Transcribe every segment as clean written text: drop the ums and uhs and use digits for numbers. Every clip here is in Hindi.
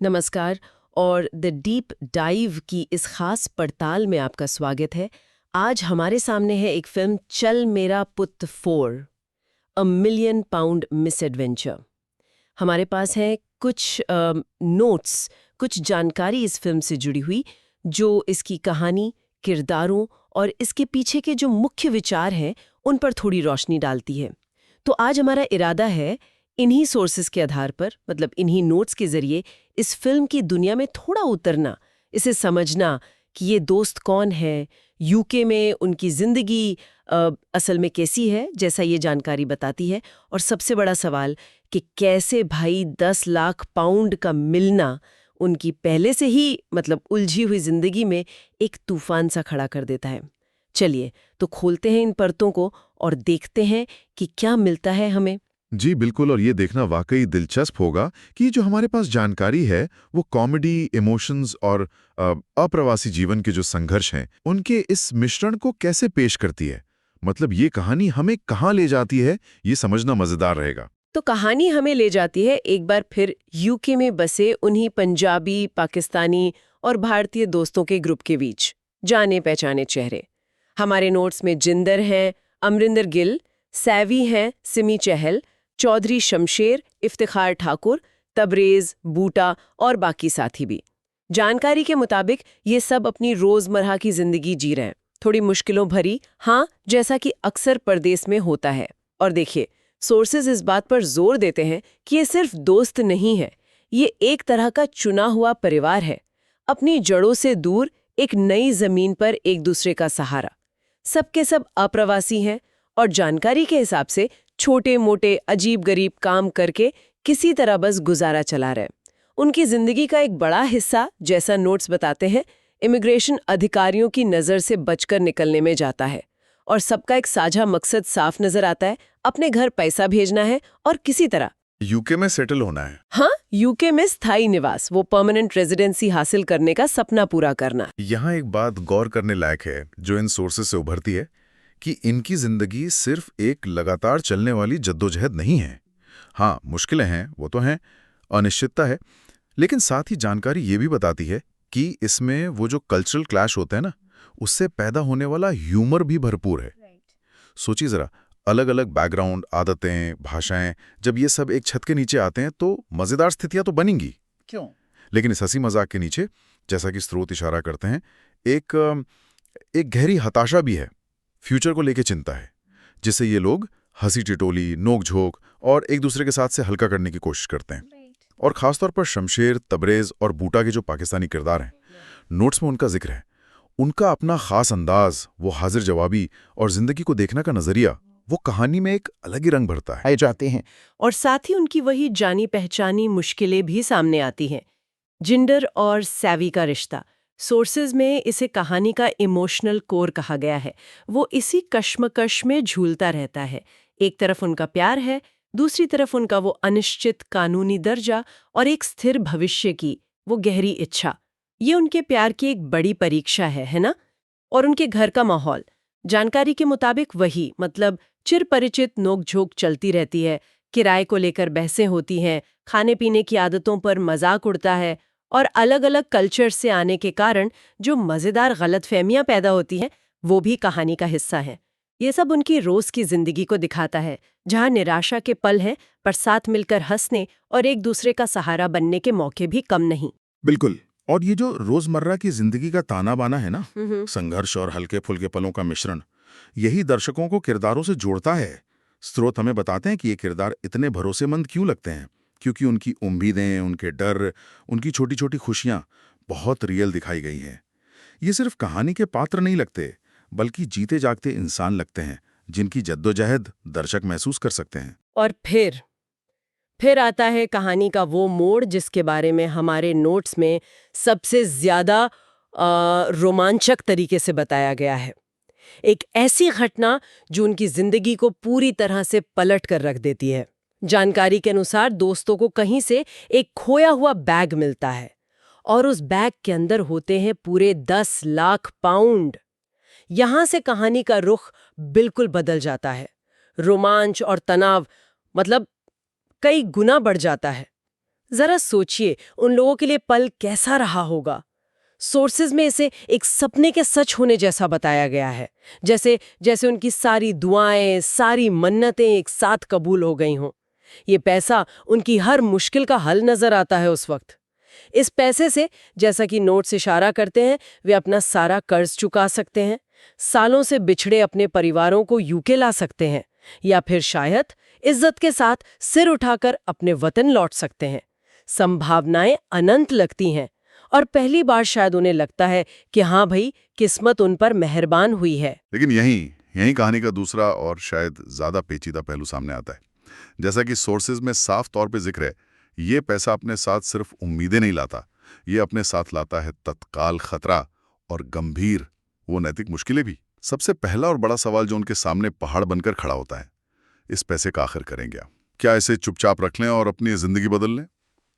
नमस्कार। और द डीप डाइव की इस खास पड़ताल में आपका स्वागत है। आज हमारे सामने है एक फिल्म चल मेरा पुत 4 a million pound miss adventure. हमारे पास है कुछ नोट्स, कुछ जानकारी इस फिल्म से जुड़ी हुई, जो इसकी कहानी, किरदारों और इसके पीछे के जो मुख्य विचार हैं उन पर थोड़ी रोशनी डालती है। तो आज हमारा इरादा है इन्हीं सोर्सेज के आधार पर, मतलब इन्हीं नोट्स के जरिए, इस फिल्म की दुनिया में थोड़ा उतरना, इसे समझना कि ये दोस्त कौन है, यूके में उनकी जिंदगी असल में कैसी है, जैसा ये जानकारी बताती है। और सबसे बड़ा सवाल कि कैसे भाई 10 लाख पाउंड का मिलना उनकी पहले से ही मतलब उलझी हुई जिंदगी में एक तूफान सा खड़ा कर देता है। चलिए तो खोलते हैं इन परतों को और देखते हैं कि क्या मिलता है हमें। जी बिल्कुल, और ये देखना वाकई दिलचस्प होगा कि जो हमारे पास जानकारी है वो कॉमेडी, इमोशंस और अप्रवासी जीवन के जो संघर्ष हैं उनके इस मिश्रण को कैसे पेश करती है। मतलब ये कहानी हमें कहाँ ले जाती है, ये समझना मजेदार रहेगा। तो कहानी हमें ले जाती है एक बार फिर यूके में बसे उन्हीं पंजाबी, पाकिस्तानी और भारतीय दोस्तों के ग्रुप के बीच। जाने पहचाने चेहरे हमारे नोट्स में जिंदर हैं, अमरिंदर गिल, सैवी हैं, सिमी चहल, चौधरी शमशेर, इफ्तिखार ठाकुर, तबरेज, बूटा और बाकी साथी भी। जानकारी के मुताबिक ये सब अपनी रोजमर्रा की जिंदगी जी रहे हैं, थोड़ी मुश्किलों भरी, हाँ, जैसा कि अक्सर परदेश में होता है। और देखिए, सोर्सेज इस बात पर जोर देते हैं कि ये सिर्फ दोस्त नहीं है, ये एक तरह का चुना हुआ परिवार है, अपनी जड़ों से दूर एक नई जमीन पर एक दूसरे का सहारा। सबके सब अप्रवासी हैं और जानकारी के हिसाब से छोटे मोटे अजीब गरीब काम करके किसी तरह बस गुजारा चला रहे। उनकी जिंदगी का एक बड़ा हिस्सा, जैसा नोट्स बताते हैं, इमिग्रेशन अधिकारियों की नज़र से बचकर निकलने में जाता है। और सबका एक साझा मकसद साफ नजर आता है, अपने घर पैसा भेजना है और किसी तरह यूके में सेटल होना है। हाँ, यूके में स्थायी निवास, वो परमानेंट रेजिडेंसी हासिल करने का सपना पूरा करना। यहाँ एक बात गौर करने लायक है जो इन सोर्सेस से उभरती है कि इनकी जिंदगी सिर्फ एक लगातार चलने वाली जद्दोजहद नहीं है। हाँ, मुश्किलें हैं, वो तो हैं, अनिश्चितता है, लेकिन साथ ही जानकारी ये भी बताती है कि इसमें वो जो कल्चरल क्लैश होते हैं ना, उससे पैदा होने वाला ह्यूमर भी भरपूर है। सोचिए जरा, अलग अलग बैकग्राउंड, आदतें, भाषाएं, जब ये सब एक छत के नीचे आते हैं तो मजेदार स्थितियां तो बनेंगी। क्यों? लेकिन इस हंसी मजाक के नीचे, जैसा कि स्रोत इशारा करते हैं, एक एक गहरी हताशा भी है, फ्यूचर को लेके चिंता है, जिससे ये लोग हंसी टिटोली, नोक-झोंक और एक दूसरे के साथ से हल्का करने की कोशिश करते हैं। और खासतौर पर शमशेर, तबरेज और बूटा के जो पाकिस्तानी किरदार हैं, नोट्स में उनका जिक्र है। उनका अपना खास अंदाज, वो हाजिर जवाबी और जिंदगी को देखने का नजरिया, वो कहानी में एक अलग ही रंग भरता है। आए जाते हैं और साथ ही उनकी वही जानी पहचानी मुश्किलें भी सामने आती हैं। जिंडर और सैवी का रिश्ता, सोर्सेज में इसे कहानी का इमोशनल कोर कहा गया है। वो इसी कश्मकश में झूलता रहता है। एक तरफ उनका प्यार है, दूसरी तरफ उनका वो अनिश्चित कानूनी दर्जा और एक स्थिर भविष्य की वो गहरी इच्छा। ये उनके प्यार की एक बड़ी परीक्षा है ना? और उनके घर का माहौल, जानकारी के मुताबिक वही, मतलब चिर परिचित नोक-झोंक चलती रहती है, किराए को लेकर बहसें होती हैं, खाने पीने की आदतों पर मजाक उड़ता है और अलग-अलग कल्चर से आने के कारण जो मजेदार गलतफहमियां पैदा होती हैं, वो भी कहानी का हिस्सा है। ये सब उनकी रोज की जिंदगी को दिखाता है, जहां निराशा के पल हैं पर साथ मिलकर हंसने और एक दूसरे का सहारा बनने के मौके भी कम नहीं। बिल्कुल। और ये जो रोजमर्रा की जिंदगी का ताना बाना है ना, संघर्ष और हल्के फुल्के पलों का मिश्रण, यही दर्शकों को किरदारों से जोड़ता है। स्रोत हमें बताते हैं कि ये किरदार इतने भरोसेमंद क्यों लगते हैं, क्योंकि उनकी उम्मीदें, उनके डर, उनकी छोटी छोटी खुशियां बहुत रियल दिखाई गई हैं। ये सिर्फ कहानी के पात्र नहीं लगते, बल्कि जीते जागते इंसान लगते हैं, जिनकी जद्दोजहद दर्शक महसूस कर सकते हैं। और फिर आता है कहानी का वो मोड़ जिसके बारे में हमारे नोट्स में सबसे ज्यादा रोमांचक तरीके से बताया गया है। एक ऐसी घटना जो उनकी जिंदगी को पूरी तरह से पलट कर रख देती है। जानकारी के अनुसार दोस्तों को कहीं से एक खोया हुआ बैग मिलता है और उस बैग के अंदर होते हैं पूरे 10 लाख पाउंड। यहां से कहानी का रुख बिल्कुल बदल जाता है। रोमांच और तनाव मतलब कई गुना बढ़ जाता है। जरा सोचिए उन लोगों के लिए पल कैसा रहा होगा। सोर्सेज में इसे एक सपने के सच होने जैसा बताया गया है, जैसे जैसे उनकी सारी दुआएं, सारी मन्नतें एक साथ कबूल हो गई हों। ये पैसा उनकी हर मुश्किल का हल नजर आता है उस वक्त। इस पैसे से, जैसा कि नोट्स इशारा करते हैं, वे अपना सारा कर्ज चुका सकते हैं, सालों से बिछड़े अपने परिवारों को यूके ला सकते हैं, या फिर शायद इज्जत के साथ सिर उठाकर अपने वतन लौट सकते हैं। संभावनाएं अनंत लगती हैं, और पहली बार शायद उन्हें लगता है कि हाँ भाई, किस्मत उन पर मेहरबान हुई है। लेकिन यही कहानी का दूसरा और शायद ज्यादा पेचीदा पहलू सामने आता है। जैसा कि सोर्सेज में साफ तौर पे जिक्र है, ये पैसा अपने साथ सिर्फ उम्मीदें नहीं लाता, ये अपने साथ लाता है तत्काल खतरा और गंभीर वो नैतिक मुश्किलें भी। सबसे पहला और बड़ा सवाल जो उनके सामने पहाड़ बनकर खड़ा होता है, इस पैसे का आखिर करेंगे क्या इसे चुपचाप रख लें और अपनी जिंदगी बदल लें,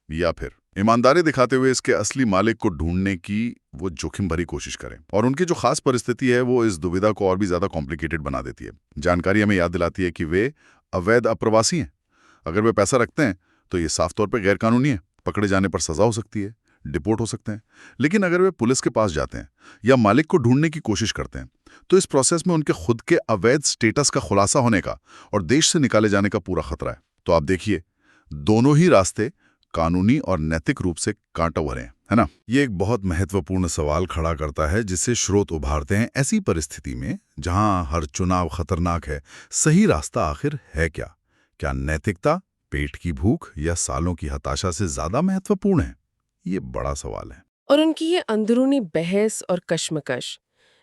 या फिर ईमानदारी दिखाते हुए इसके असली मालिक को ढूंढने की वो जोखिम भरी कोशिश करें। और उनकी जो खास परिस्थिति है वो इस दुविधा को और भी ज्यादा कॉम्प्लिकेटेड बना देती है। जानकारी हमें याद दिलाती है कि वे अवैध अप्रवासी हैं। अगर वे पैसा रखते हैं तो ये साफ तौर पर गैरकानूनी है, पकड़े जाने पर सजा हो सकती है, डिपोर्ट हो सकते हैं। लेकिन अगर वे पुलिस के पास जाते हैं या मालिक को ढूंढने की कोशिश करते हैं तो इस प्रोसेस में उनके खुद के अवैध स्टेटस का खुलासा होने का और देश से निकाले जाने का पूरा खतरा है। तो आप देखिए, दोनों ही रास्ते कानूनी और नैतिक रूप से कांटा भरे हैं, है ना? ये एक बहुत महत्वपूर्ण सवाल खड़ा करता है जिसे स्रोत उभारते हैं। ऐसी परिस्थिति में जहां हर चुनाव खतरनाक है, सही रास्ता आखिर है क्या? क्या नैतिकता, पेट की भूख या सालों की हताशा से ज्यादा महत्वपूर्ण है? ये बड़ा सवाल है। और उनकी ये अंदरूनी बहस और कश्मकश,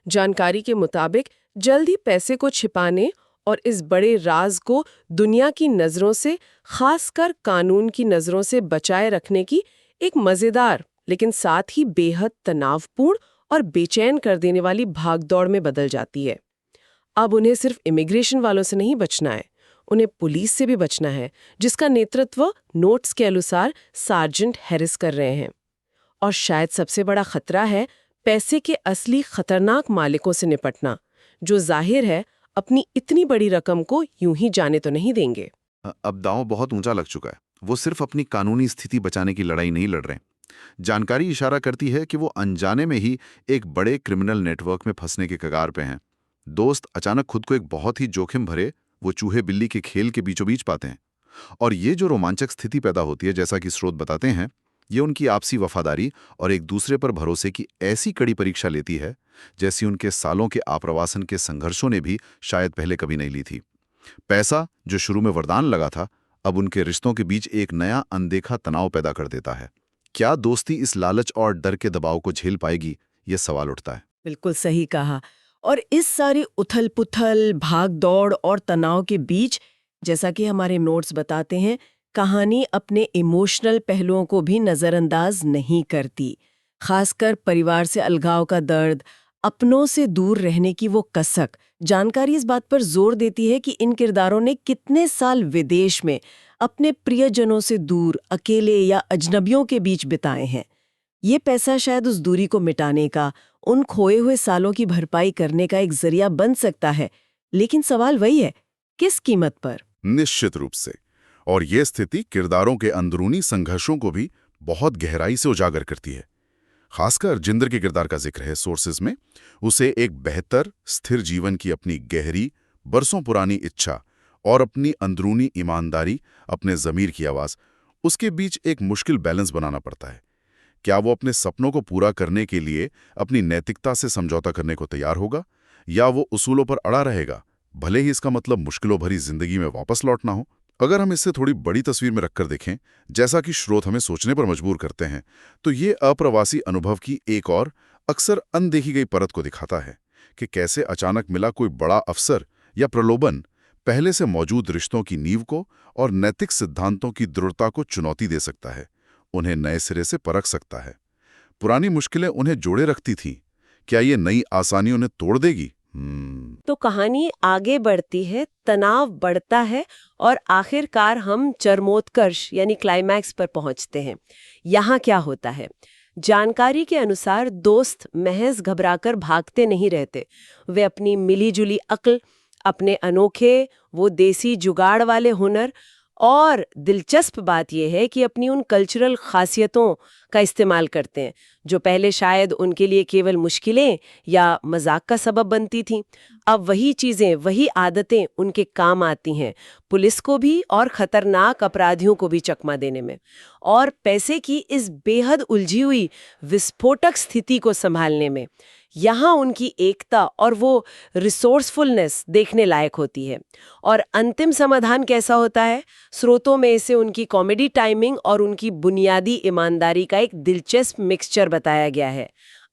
जानकारी के मुताबिक जल्द ही पैसे को छिपाने और इस बड़े राज को दुनिया की नज़रों से, खासकर कानून की नज़रों से बचाए रखने की एक मज़ेदार लेकिन साथ ही बेहद तनावपूर्ण और बेचैन कर देने वाली भागदौड़ में बदल जाती है। अब उन्हें सिर्फ इमिग्रेशन वालों से नहीं बचना है, उन्हें पुलिस से भी बचना है, जिसका नेतृत्व नोट्स के अनुसार सार्जेंट हैरिस कर रहे हैं। और शायद सबसे बड़ा खतरा है पैसे के असली खतरनाक मालिकों से निपटना, जो जाहिर है अपनी इतनी बड़ी रकम को यूं ही जाने तो नहीं देंगे। अब दांव बहुत ऊंचा लग चुका है। वो सिर्फ अपनी कानूनी स्थिति बचाने की लड़ाई नहीं लड़ रहे। जानकारी इशारा करती है कि वो अनजाने में ही एक बड़े क्रिमिनल नेटवर्क में फंसने के कगार पे हैं। दोस्त अचानक खुद को एक बहुत ही जोखिम भरे वो चूहे बिल्ली के खेल के बीचों बीच पाते हैं। और ये जो रोमांचक स्थिति पैदा होती है, जैसा कि स्रोत बताते हैं, ये उनकी आपसी वफादारी और एक दूसरे पर भरोसे की ऐसी कड़ी परीक्षा लेती है जैसी उनके सालों के आप्रवासन के संघर्षों ने भी शायद पहले कभी नहीं ली थी। पैसा जो शुरू में वरदान लगा था, अब उनके रिश्तों के बीच एक नया अनदेखा तनाव पैदा कर देता है। क्या दोस्ती इस लालच और डर के दबाव को झेल पाएगी, ये सवाल उठता है। बिल्कुल सही कहा। और इस सारी उथल-पुथल, भाग-दौड़ और तनाव के बीच, जैसा कि हमारे नोट्स बताते हैं, कहानी अपने इमोशनल पहलुओं को भी नज़रअंदाज नहीं करती। खासकर परिवार से अलगाव का दर्द, अपनों से दूर रहने की वो कसक। जानकारी इस बात पर जोर देती है कि इन किरदारों ने कितने साल विदेश में अपने प्रियजनों से दूर, अकेले या अजनबियों के बीच बिताए हैं। ये पैसा शायद उस दूरी को मिटाने का, उन खोए हुए सालों की भरपाई करने का एक जरिया बन सकता है। लेकिन सवाल वही है, किस कीमत पर? निश्चित रूप से। और ये स्थिति किरदारों के अंदरूनी संघर्षों को भी बहुत गहराई से उजागर करती है। खासकर जिंदर के किरदार का जिक्र है सोर्सेज में। उसे एक बेहतर, स्थिर जीवन की अपनी गहरी, बरसों पुरानी इच्छा और अपनी अंदरूनी ईमानदारी, अपने ज़मीर की आवाज़, उसके बीच एक मुश्किल बैलेंस बनाना पड़ता है। क्या वो अपने सपनों को पूरा करने के लिए अपनी नैतिकता से समझौता करने को तैयार होगा, या वो उसूलों पर अड़ा रहेगा, भले ही इसका मतलब मुश्किलों भरी जिंदगी में वापस लौटना हो? अगर हम इसे थोड़ी बड़ी तस्वीर में रखकर देखें, जैसा कि स्रोत हमें सोचने पर मजबूर करते हैं, तो ये अप्रवासी अनुभव की एक और अक्सर अनदेखी गई परत को दिखाता है कि कैसे अचानक मिला कोई बड़ा अवसर या प्रलोभन पहले से मौजूद रिश्तों की नींव को और नैतिक सिद्धांतों की दृढ़ता को चुनौती दे सकता है, उन्हें नए सिरे से परख सकता है। पुरानी मुश्किलें उन्हें जोड़े रखती थीं, क्या ये नई आसानी उन्हें तोड़ देगी? तो कहानी आगे बढ़ती है, तनाव बढ़ता है और आखिरकार हम चरमोत्कर्ष यानी क्लाइमैक्स पर पहुंचते हैं। यहाँ क्या होता है? जानकारी के अनुसार दोस्त महज घबराकर भागते नहीं रहते। वे अपनी मिलीजुली अक्ल, अपने अनोखे वो देसी जुगाड़ वाले हुनर और दिलचस्प बात यह है कि अपनी उन कल्चरल खासियतों का इस्तेमाल करते हैं जो पहले शायद उनके लिए केवल मुश्किलें या मजाक का सबब बनती थीं। अब वही चीज़ें, वही आदतें उनके काम आती हैं, पुलिस को भी और खतरनाक अपराधियों को भी चकमा देने में। और पैसे की इस बेहद उलझी हुई विस्फोटक स्थिति को संभालने में यहाँ उनकी एकता और वो रिसोर्सफुलनेस देखने लायक होती है। और अंतिम समाधान कैसा होता है? स्रोतों में इसे उनकी कॉमेडी टाइमिंग और उनकी बुनियादी ईमानदारी का एक दिलचस्प मिक्सचर बताया गया है।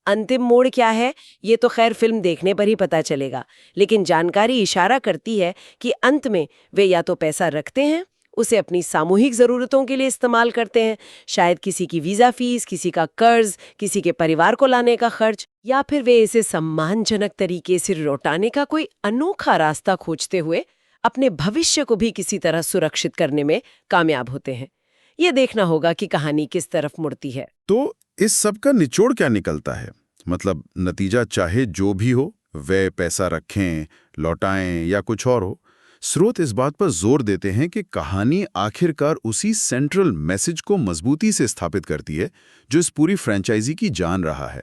अंतिम मोड़ क्या है, ये तो खैर फिल्म देखने पर ही पता चलेगा, लेकिन जानकारी इशारा करती है कि अंत में वे या तो पैसा रखते हैं, उसे अपनी सामूहिक ज़रूरतों के लिए इस्तेमाल करते हैं, शायद किसी की वीज़ा फीस, किसी का कर्ज, किसी के परिवार को लाने का खर्च, या फिर वे इसे सम्मानजनक तरीके से लौटाने का कोई अनोखा रास्ता खोजते हुए अपने भविष्य को भी किसी तरह सुरक्षित करने में कामयाब होते हैं। ये देखना होगा कि कहानी किस तरफ मुड़ती है। तो इस सब का निचोड़ क्या निकलता है? मतलब नतीजा चाहे जो भी हो, वे पैसा रखें, लौटाएं या कुछ और हो, स्रोत इस बात पर जोर देते हैं कि कहानी आखिरकार उसी सेंट्रल मैसेज को मजबूती से स्थापित करती है जो इस पूरी फ्रेंचाइजी की जान रहा है,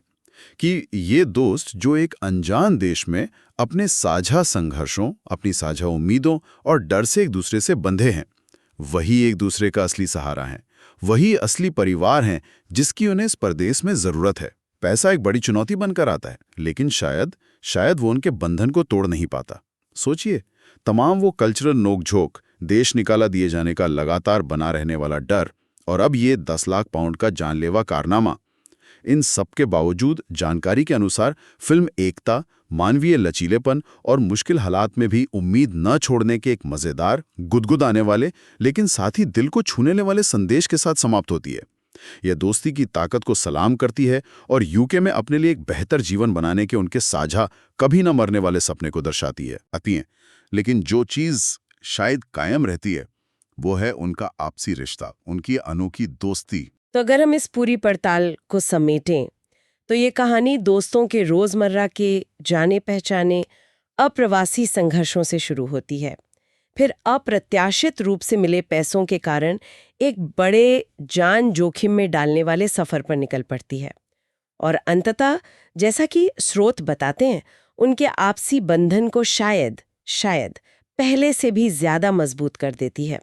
कि ये दोस्त जो एक अनजान देश में अपने साझा संघर्षों, अपनी साझा उम्मीदों और डर से एक दूसरे से बंधे हैं, वही एक दूसरे का असली सहारा हैं, वही असली परिवार हैं जिसकी उन्हें इस परदेश में जरूरत है। पैसा एक बड़ी चुनौती बनकर आता है, लेकिन शायद वो उनके बंधन को तोड़ नहीं पाता। सोचिए, तमाम वो कल्चरल नोकझोंक, देश निकाला दिए जाने का लगातार बना रहने वाला डर, और अब ये 10 लाख पाउंड का जानलेवा कारनामा। इन सब के बावजूद जानकारी के अनुसार फिल्म एकता, मानवीय लचीलेपन और मुश्किल हालात में भी उम्मीद न छोड़ने के एक मजेदार, गुदगुदाने वाले लेकिन साथ ही दिल को छूने वाले संदेश के साथ समाप्त होती है। यह दोस्ती की ताकत को सलाम करती है और यूके में अपने लिए एक बेहतर जीवन बनाने के उनके साझा, कभी न मरने वाले सपने को दर्शाती है। लेकिन जो चीज शायद कायम रहती है वो है उनका आपसी रिश्ता, उनकी अनोखी दोस्ती। तो अगर हम इस पूरी पड़ताल को समेटें तो ये कहानी दोस्तों के रोजमर्रा के जाने पहचाने अप्रवासी संघर्षों से शुरू होती है, फिर अप्रत्याशित रूप से मिले पैसों के कारण एक बड़े जान जोखिम में डालने वाले सफर पर निकल पड़ती है, और अंततः जैसा कि स्रोत बताते हैं, उनके आपसी बंधन को शायद पहले से भी ज्यादा मजबूत कर देती है।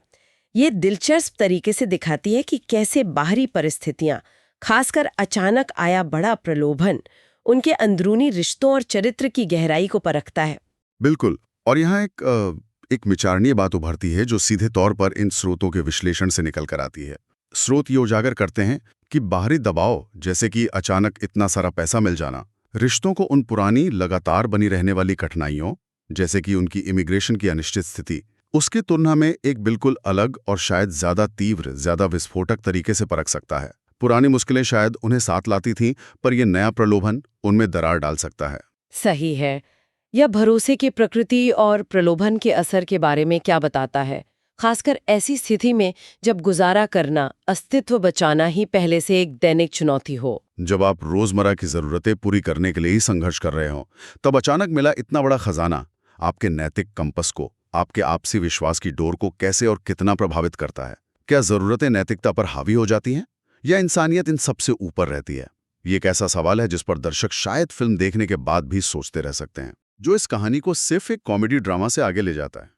ये दिलचस्प तरीके से दिखाती है कि कैसे बाहरी परिस्थितियां, खासकर अचानक आया बड़ा प्रलोभन, उनके अंदरूनी रिश्तों और चरित्र की गहराई को परखता है। बिल्कुल। और यहाँ एक विचारणीय बात उभरती है जो सीधे तौर पर इन स्रोतों के विश्लेषण से निकल कर आती है। स्रोत ये उजागर करते हैं कि बाहरी दबाव, जैसे कि अचानक इतना सारा पैसा मिल जाना, रिश्तों को उन पुरानी लगातार बनी रहने वाली कठिनाइयों, जैसे कि उनकी इमिग्रेशन की अनिश्चित स्थिति, उसकी तुलना में एक बिल्कुल अलग और शायद ज्यादा तीव्र, ज्यादा विस्फोटक तरीके से परख सकता है। पुरानी मुश्किलें शायद उन्हें साथ लाती थीं, पर यह नया प्रलोभन उनमें दरार डाल सकता है। सही है। यह भरोसे की प्रकृति और प्रलोभन के असर के बारे में क्या बताता है, खासकर ऐसी स्थिति में जब गुजारा करना, अस्तित्व बचाना ही पहले से एक दैनिक चुनौती हो। जब आप रोजमर्रा की जरूरतें पूरी करने के लिए ही संघर्ष कर रहे हो, तब अचानक मिला इतना बड़ा खजाना आपके नैतिक कंपस को, आपके आपसी विश्वास की डोर को कैसे और कितना प्रभावित करता है? क्या जरूरतें नैतिकता पर हावी हो जाती हैं या इंसानियत इन सबसे ऊपर रहती है? ये एक ऐसा सवाल है जिस पर दर्शक शायद फिल्म देखने के बाद भी सोचते रह सकते हैं, जो इस कहानी को सिर्फ एक कॉमेडी ड्रामा से आगे ले जाता है।